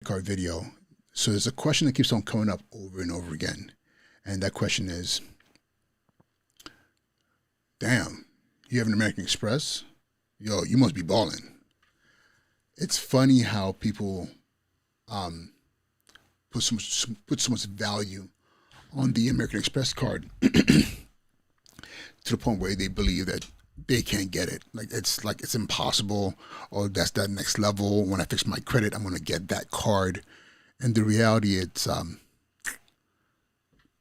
card video. So there's a question that keeps on coming up over and over again. And that question is, damn, you have an American Express? Yo, you must be balling. It's funny how people um, put so much value on the American Express card to the point where they believe that they can't get it. Like it's impossible, or that's that next level. When I fix my credit, I'm gonna get that card. And the reality, it's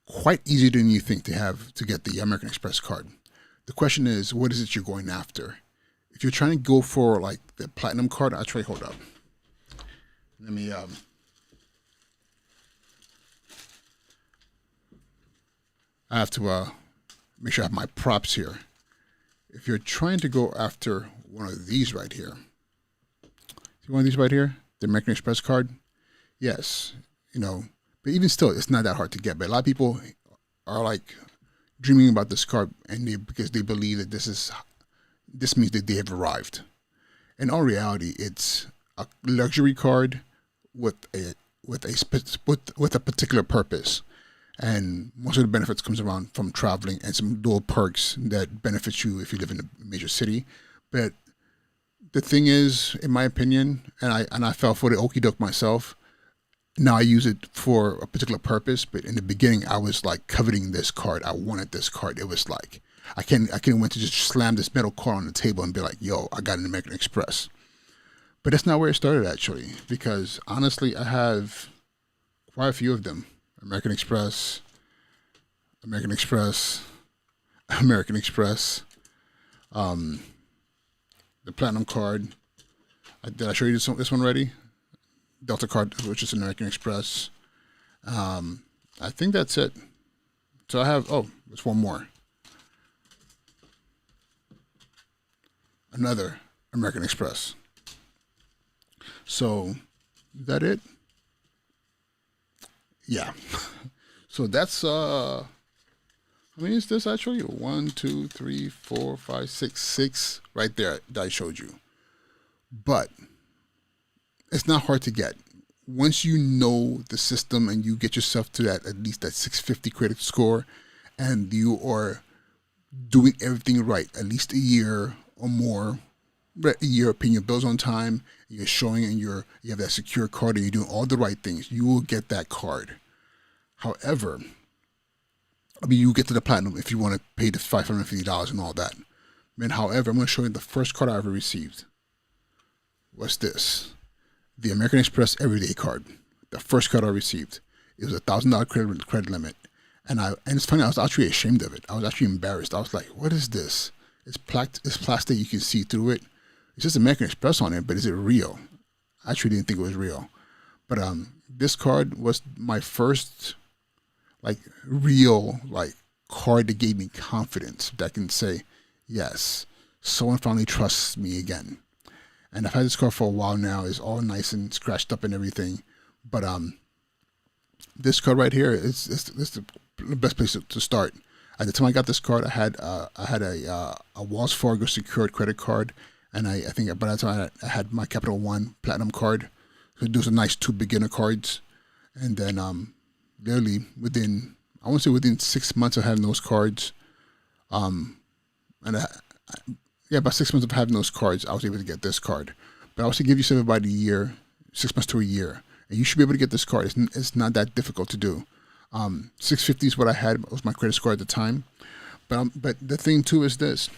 quite easier than you think to get the American Express card. The question is, what is it you're going after? If you're trying to go for like the platinum card, hold up. Let me I have to make sure I have my props here. If you're trying to go after one of these right here, see one of these right here, the American Express card, yes, but even still, it's not that hard to get. But a lot of people are like dreaming about this card, and because they believe that this means that they have arrived. In all reality, it's a luxury card with a particular purpose. And most of the benefits comes around from traveling and some dual perks that benefit you if you live in a major city. But the thing is, in my opinion, and I fell for the okie doke myself. Now I use it for a particular purpose, but in the beginning I was like coveting this card. I wanted this card. It was like I can't wait to just slam this metal card on the table and be like, "Yo, I got an American Express." But that's not where it started actually, because honestly, I have quite a few of them. American Express, American Express, American Express, the Platinum card. Did I show you this one already? Delta card, which is American Express. I think that's it. So I have, there's one more. Another American Express. So, is that it? Yeah. So that's how many is this actually? 1, 2, 3, 4, 5, 6, 6 right there that I showed you. But it's not hard to get. Once you know the system and you get yourself to that at least that 650 credit score, and you are doing everything right, at least a year or more, a year paying your bills on time, you're showing and you have that secure card and you're doing all the right things, you will get that card. However, you get to the platinum if you want to pay the $550 and all that. However, I'm going to show you the first card I ever received. What's this? The American Express Everyday card. The first card I received. It was $1,000 credit limit. And it's funny, I was actually ashamed of it. I was actually embarrassed. I was like, what is this? It's plastic, you can see through it. It's just American Express on it, but is it real? I actually didn't think it was real. But this card was my first real card that gave me confidence that can say, yes, someone finally trusts me again. And I've had this card for a while now. It's all nice and scratched up and everything. But this card right here is the best place to start. At the time I got this card, I had a Wells Fargo secured credit card, and I think by that time I had my Capital One Platinum card. So those are nice 2 beginner cards, and then literally within 6 months of having those cards, about 6 months of having those cards, I was able to get this card. But I also give yourself about a year, 6 months to a year, and you should be able to get this card. It's not that difficult to do. 650 is what I had, was my credit score at the time. But the thing too is this: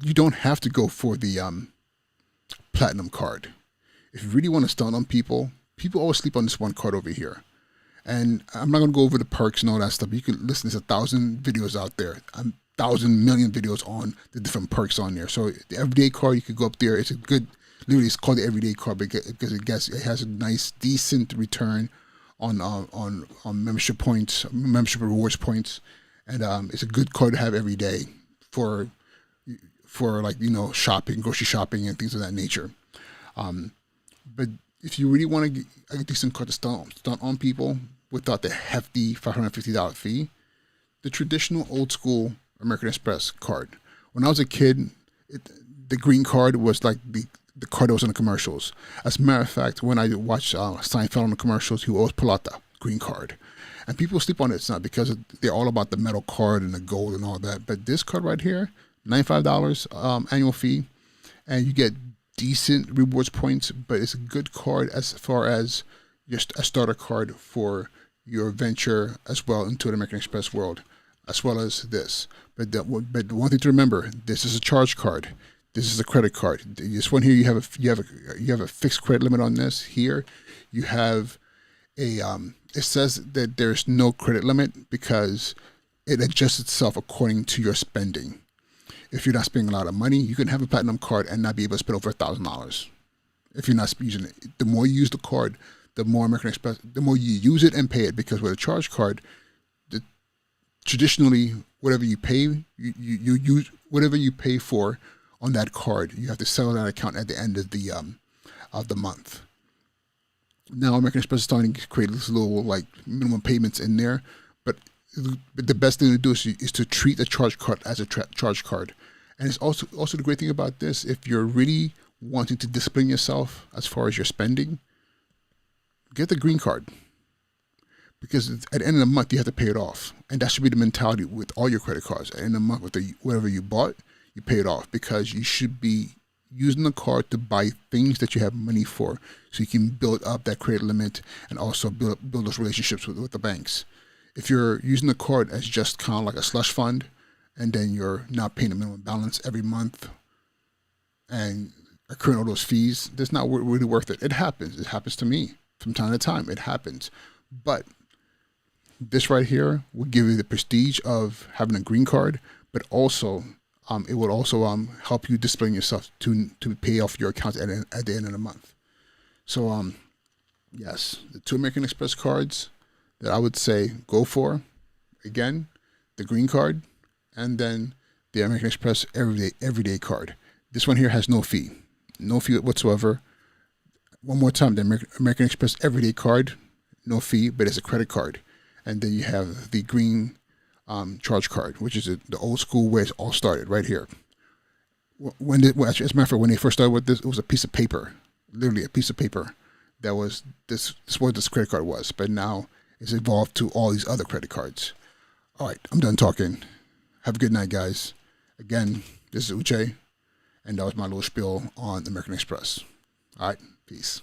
you don't have to go for the platinum card. If you really want to stun on people always sleep on this one card over here. And I'm not going to go over the perks and all that stuff. You can listen, there's 1,000 videos out there, 1,000 million videos on the different perks on there. So the everyday card, you could go up there. It's a good, literally it's called the everyday card because it has a nice, decent return on membership points, membership rewards points. And it's a good card to have every day for shopping, grocery shopping and things of that nature. But if you really want to get a decent card to stunt on people without the hefty $550 fee, the traditional old school American Express card. When I was a kid, the green card was like the the card that was in the commercials. As a matter of fact, when I watch Seinfeld on the commercials, he would always pull out the green card. And people sleep on it. It's not because they're all about the metal card and the gold and all that. But this card right here, $95 annual fee, and you get decent rewards points. But it's a good card as far as just a starter card for your venture as well into the American Express world, as well as this. But the one thing to remember: this is a charge card. This is a credit card. This one here, you have a fixed credit limit on this. Here, you have a it says that there's no credit limit because it adjusts itself according to your spending. If you're not spending a lot of money, you can have a platinum card and not be able to spend over $1,000. If you're not using it, the more you use the card, the more American Express, the more you use it and pay it. Because with a charge card, traditionally, whatever you pay, you use whatever you pay for on that card. You have to settle that account at the end of the month. Now American Express is starting to create this little like minimum payments in there, but the best thing to do is to treat a charge card as a charge card. And it's also the great thing about this, if you're really wanting to discipline yourself as far as your spending, get the green card. Because at the end of the month, you have to pay it off. And that should be the mentality with all your credit cards. At the end of the month, with whatever you bought, you pay it off. Because you should be using the card to buy things that you have money for, so you can build up that credit limit and also build those relationships with the banks. If you're using the card as just kind of like a slush fund, and then you're not paying the minimum balance every month and accruing all those fees, that's not really worth it. It happens. It happens to me from time to time. It happens. But this right here will give you the prestige of having a green card, but also it will also help you discipline yourself to pay off your account at the end of the month. So yes, the 2 American Express cards that I would say go for, again, the green card, and then the American Express everyday card. This one here has no fee whatsoever. One more time, the American Express everyday card, no fee, but it's a credit card. And then you have the green charge card, which is the old school where it's all started, right here. As a matter of fact, when they first started with this, it was a piece of paper, literally a piece of paper. That was this what this credit card was, but now it's evolved to all these other credit cards. All right, I'm done talking. Have a good night, guys. Again, this is Uche, and that was my little spiel on American Express. All right, peace.